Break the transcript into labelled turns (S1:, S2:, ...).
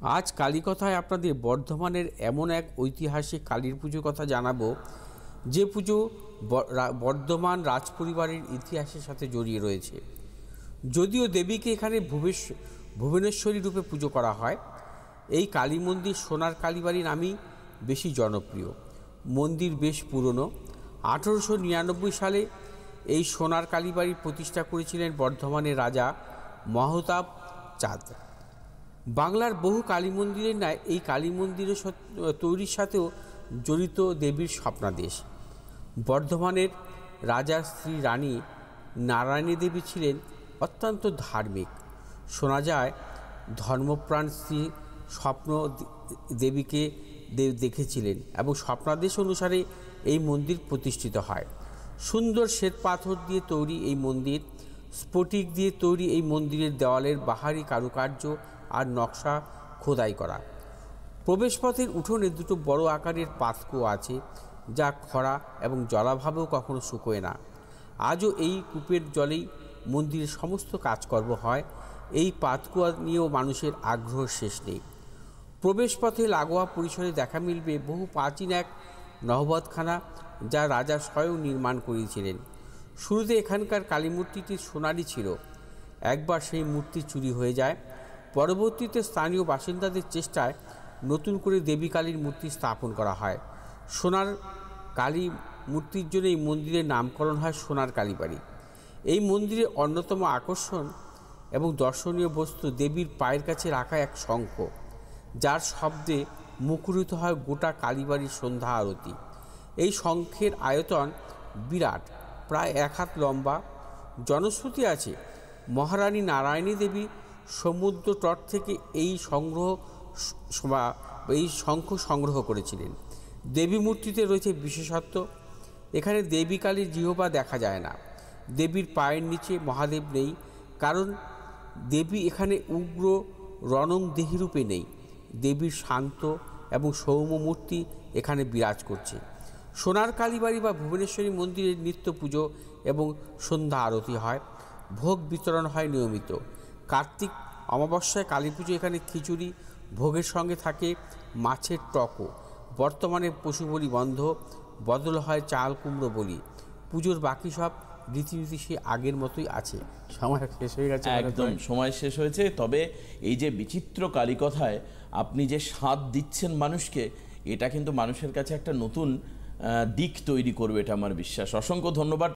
S1: আজ কালীকথায় আপনাদের বর্ধমানের এমন এক ঐতিহাসিক কালীর পুজোর কথা জানাবো, যে পুজো বর্ধমান রাজপরিবারের ইতিহাসের সাথে জড়িয়ে রয়েছে। যদিও দেবীকে এখানে ভুবনেশ্বরী রূপে পুজো করা হয়, এই কালী মন্দির সোনার কালীবাড়ি নামেই বেশি জনপ্রিয়। মন্দির বেশ পুরনো। 1899 সালে এই সোনার কালীবাড়ি প্রতিষ্ঠা করেছিলেন বর্ধমানের রাজা মহতাব চাঁদ। বাংলার বহু কালী মন্দিরের ন্যায় এই কালী মন্দিরের তৈরির সাথেও জড়িত দেবীর স্বপ্নাদেশ। বর্ধমানের রাজার স্ত্রী রানী নারায়ণী দেবী ছিলেন অত্যন্ত ধার্মিক। শোনা যায় ধর্মপ্রাণ স্ত্রী স্বপ্ন দেবীকে দেখেছিলেন এবং স্বপ্নাদেশ অনুসারে এই মন্দির প্রতিষ্ঠিত হয়। সুন্দর শ্বেত পাথর দিয়ে তৈরি এই মন্দির, স্ফটিক দিয়ে তৈরি এই মন্দিরের দেওয়ালের বাহারি কারুকার্য আর নকশা খোদাই করা। প্রবেশপথের উঠোনে দুটো বড় আকারের পাতকুয়ো আছে, যা খরা এবং জলাভাবেও কখনো শুকোয় না। আজও এই কূপের জলেই মন্দিরের সমস্ত কাজকর্ম হয়। এই পাতকুয়া নিয়েও মানুষের আগ্রহ শেষ নেই। প্রবেশপথে লাগোয়া পরিসরে দেখা মিলবে বহু প্রাচীন এক নহবতখানা, যা রাজা স্বয়ং নির্মাণ করিয়েছিলেন। শুরুতে এখানকার কালী মূর্তিটি সোনারই ছিল। একবার সেই মূর্তি চুরি হয়ে যায়। পরবর্তীতে স্থানীয় বাসিন্দাদের চেষ্টায় নতুন করে দেবী কালীর মূর্তি স্থাপন করা হয়। সোনার কালী মূর্তির জন্য এই মন্দিরের নামকরণ হয় সোনার কালীবাড়ি। এই মন্দিরের অন্যতম আকর্ষণ এবং দর্শনীয় বস্তু দেবীর পায়ের কাছে রাখা এক শঙ্খ, যার শব্দে মুখরিত হয় গোটা কালীবাড়ির সন্ধ্যা আরতি। এই শঙ্খের আয়তন বিরাট, প্রায় 1 হাত লম্বা। জনশ্রুতি আছে মহারানী নারায়ণী দেবী সমুদ্র তট থেকে এই শঙ্খ সংগ্রহ করেছিলেন। দেবী মূর্তিতে রয়েছে বিশেষত্ব। এখানে দেবী কালীর জিহ্বা দেখা যায় না। দেবীর পায়ের নিচে মহাদেব নেই, কারণ দেবী এখানে উগ্র রণংদেহী রূপে নেই। দেবীর শান্ত এবং সৌম্য মূর্তি এখানে বিরাজ করছে। সোনার কালীবাড়ি বা ভুবনেশ্বরী মন্দিরের নিত্য পুজো এবং সন্ধ্যা আরতি হয়। ভোগ বিতরণ হয় নিয়মিত। কার্তিক অমাবস্যায় কালী পুজো এখানে খিচুড়ি ভোগের সঙ্গে থাকে মাছের টকও। বর্তমানে পশু বলি বন্ধ, বদল হয় চাল কুমড়ো বলি। পুজোর বাকি সব রীতিনীতি সে আগের মতোই আছে। সময় শেষ হয়ে গেছে,
S2: একদম সময় শেষ হয়েছে। তবে এই যে বিচিত্র কালীকথায় আপনি যে স্বাদ দিচ্ছেন মানুষকে, এটা কিন্তু মানুষের কাছে একটা নতুন দিক তৈরি করবে, এটা আমার বিশ্বাস। অসংখ্য ধন্যবাদ।